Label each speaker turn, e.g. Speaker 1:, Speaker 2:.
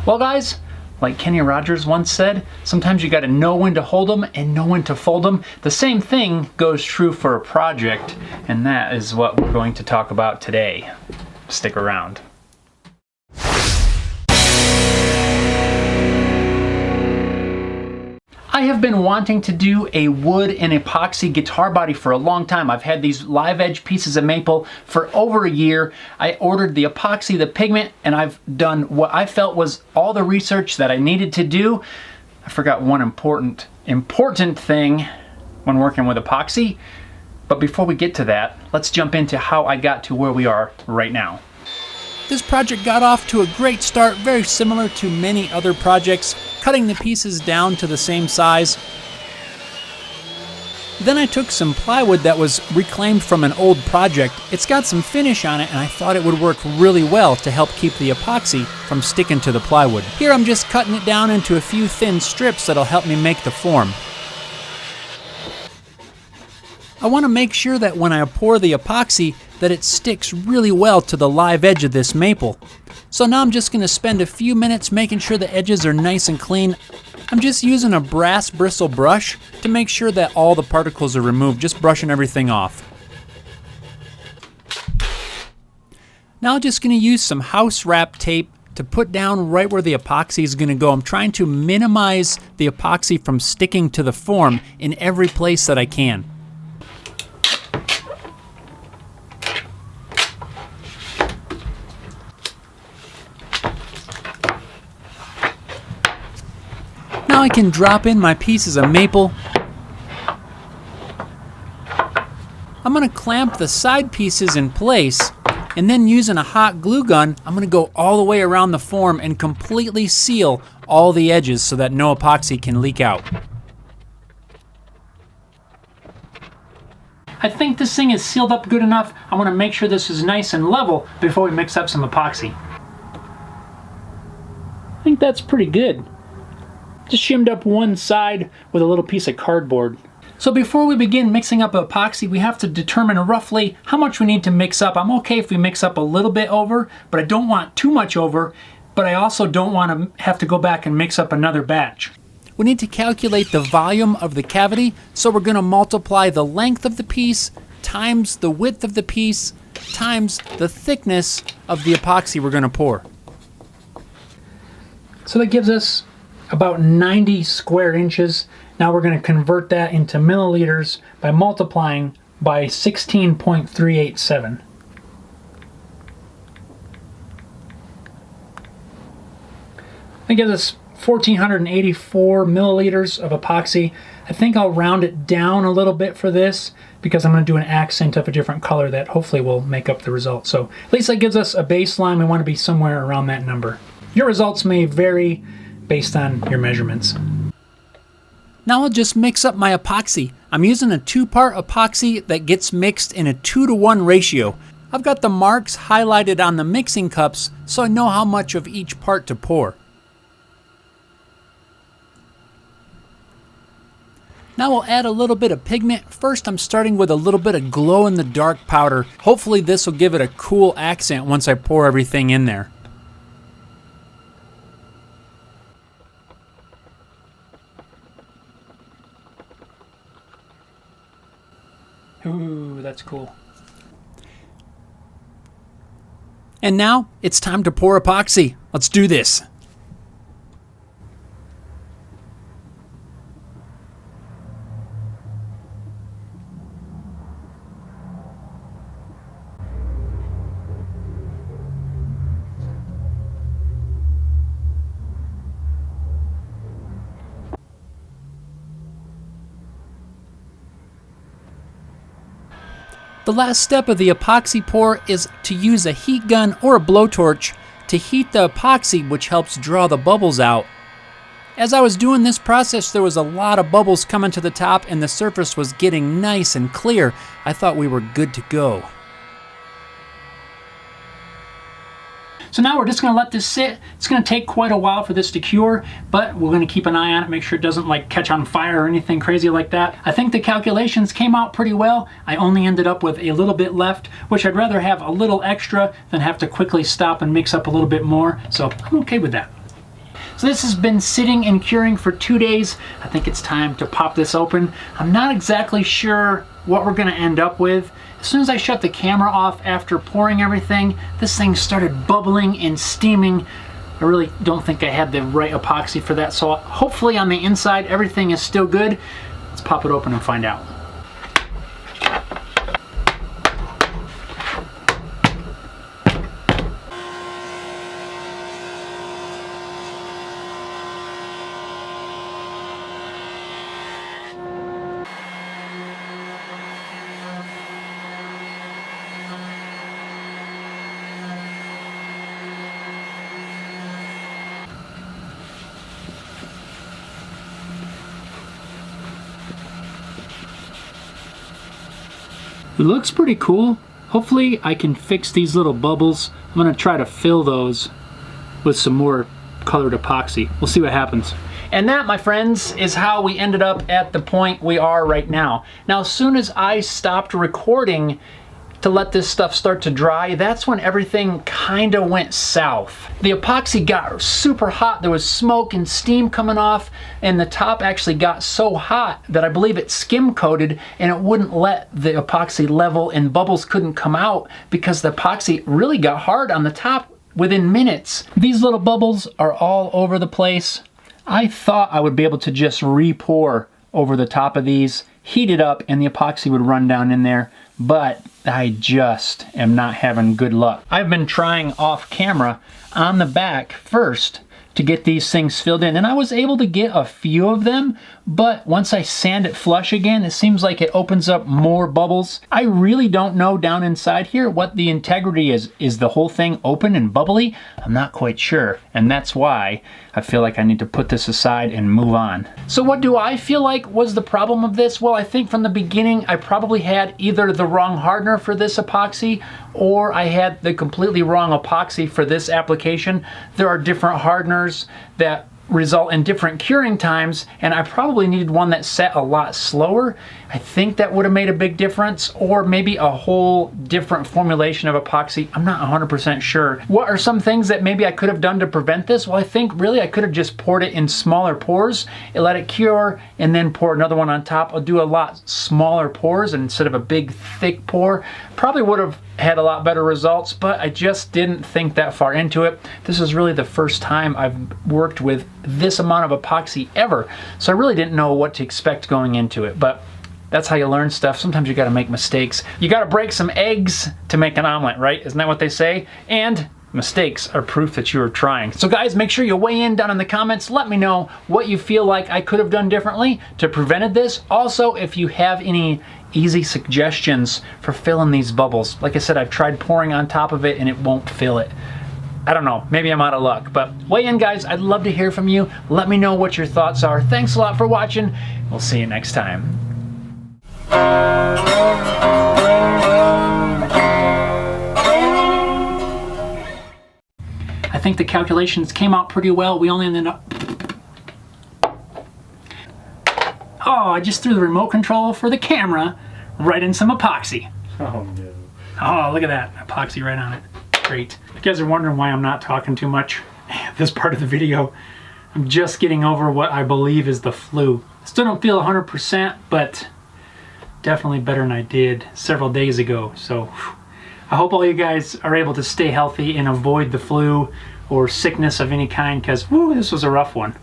Speaker 1: Well guys, like Kenny Rogers once said, sometimes you gotta know when to hold them and know when to fold them. The same thing goes true for a project, and that is what we're going to talk about today. Stick around. I have been wanting to do a wood and epoxy guitar body for a long time. I've had these live edge pieces of maple for over a year. I ordered the epoxy, the pigment, and I've done what I felt was all the research that I needed to do. I forgot one important thing when working with epoxy. But before we get to that, let's jump into how I got to where we are right now.
Speaker 2: This project got off to a great start, very similar to many other projects, cutting the pieces down to the same size. Then I took some plywood that was reclaimed from an old project. It's got some finish on it, and I thought it would work really well to help keep the epoxy from sticking to the plywood. Here I'm just cutting it down into a few thin strips that'll help me make the form. I want to make sure that when I pour the epoxy that it sticks really well to the live edge of this maple. So now I'm just going to spend a few minutes making sure the edges are nice and clean. I'm just using a brass bristle brush to make sure that all the particles are removed, just brushing everything off. Now I'm just going to use some house wrap tape to put down right where the epoxy is going to go. I'm trying to minimize the epoxy from sticking to the form in every place that I can. Now I can drop in my pieces of maple. I'm going to clamp the side pieces in place, and then using a hot glue gun, I'm going to go all the way around the form and completely seal all the edges so that no epoxy can leak out.
Speaker 1: I think this thing is sealed up good enough. I want to make sure this is nice and level before we mix up some epoxy. I think that's pretty good. Just shimmed up one side with a little piece of cardboard. So before we begin mixing up epoxy, we have to determine roughly how much we need to mix up. I'm okay if we mix up a little bit over, but I don't want too much over, but I also don't want to have to go back and mix up another batch.
Speaker 2: We need to calculate the volume of the cavity, so we're going to multiply the length of the piece times the width of the piece times the thickness of the epoxy we're going to pour.
Speaker 1: So that gives us about 90 square inches. Now we're going to convert that into milliliters by multiplying by 16.387. That gives us 1,484 milliliters of epoxy. I think I'll round it down a little bit for this because I'm going to do an accent of a different color that hopefully will make up the result. So at least that gives us a baseline. We want to be somewhere around that number. Your results may vary based on your measurements.
Speaker 2: Now I'll just mix up my epoxy. I'm using a 2-part epoxy that gets mixed in a 2-to-1 ratio. I've got the marks highlighted on the mixing cups so I know how much of each part to pour. Now we'll add a little bit of pigment. First I'm starting with a little bit of glow-in-the-dark powder. Hopefully this will give it a cool accent once I pour everything in there.
Speaker 1: Ooh, that's cool.
Speaker 2: And now it's time to pour epoxy. Let's do this. The last step of the epoxy pour is to use a heat gun or a blowtorch to heat the epoxy, which helps draw the bubbles out. As I was doing this process, there was a lot of bubbles coming to the top and the surface was getting nice and clear. I thought we were good to go.
Speaker 1: So now we're just going to let this sit. It's going to take quite a while for this to cure, but we're going to keep an eye on it, make sure it doesn't like catch on fire or anything crazy like that. I think the calculations came out pretty well. I only ended up with a little bit left, which I'd rather have a little extra than have to quickly stop and mix up a little bit more. So I'm okay with that. So this has been sitting and curing for 2 days. I think it's time to pop this open. I'm not exactly sure what we're gonna end up with. As soon as I shut the camera off after pouring everything, this thing started bubbling and steaming. I really don't think I had the right epoxy for that, so hopefully on the inside everything is still good. Let's pop it open and find out. It looks pretty cool. Hopefully I can fix these little bubbles. I'm gonna try to fill those with some more colored epoxy. We'll see what happens. And that, my friends, is how we ended up at the point we are right now. Now, as soon as I stopped recording to let this stuff start to dry, that's when everything kind of went south. The epoxy got super hot. There was smoke and steam coming off, and the top actually got so hot that I believe it skim coated and it wouldn't let the epoxy level and bubbles couldn't come out because the epoxy really got hard on the top within minutes. These little bubbles are all over the place. I thought I would be able to just re-pour over the top of these, heat it up, and the epoxy would run down in there, but I just am not having good luck. I've been trying off camera on the back first to get these things filled in, and I was able to get a few of them, but once I sand it flush again, it seems like it opens up more bubbles. I really don't know down inside here what the integrity is. Is the whole thing open and bubbly? I'm not quite sure, and that's why I feel like I need to put this aside and move on. So what do I feel like was the problem of this? Well, I think from the beginning I probably had either the wrong hardener for this epoxy or I had the completely wrong epoxy for this application. There are different hardeners that result in different curing times, and I probably needed one that set a lot slower. I think that would have made a big difference, or maybe a whole different formulation of epoxy. I'm not 100% sure. What are some things that maybe I could have done to prevent this? Well, I think really I could have just poured it in smaller pours and let it cure, and then pour another one on top. I'll do a lot smaller pours instead of a big thick pour. Probably would have had a lot better results, but I just didn't think that far into it. This is really the first time I've worked with this amount of epoxy ever, so I really didn't know what to expect going into it, but that's how you learn stuff. Sometimes you gotta make mistakes. You gotta break some eggs to make an omelet, right? Isn't that what they say? And mistakes are proof that you were trying. So guys, make sure you weigh in down in the comments. Let me know what you feel like I could have done differently to prevent this. Also, if you have any easy suggestions for filling these bubbles. Like I said, I've tried pouring on top of it and it won't fill it. I don't know, maybe I'm out of luck, but weigh in, guys. I'd love to hear from you. Let me know what your thoughts are. Thanks a lot for watching. We'll see you next time. I think the calculations came out pretty well. We only ended up... Oh, I just threw the remote control for the camera right in some epoxy.
Speaker 3: Oh no.
Speaker 1: Oh, look at that. Epoxy right on it. Great. If you guys are wondering why I'm not talking too much this part of the video, I'm just getting over what I believe is the flu. Still don't feel 100%, but definitely better than I did several days ago. So I hope all you guys are able to stay healthy and avoid the flu or sickness of any kind, because this was a rough one.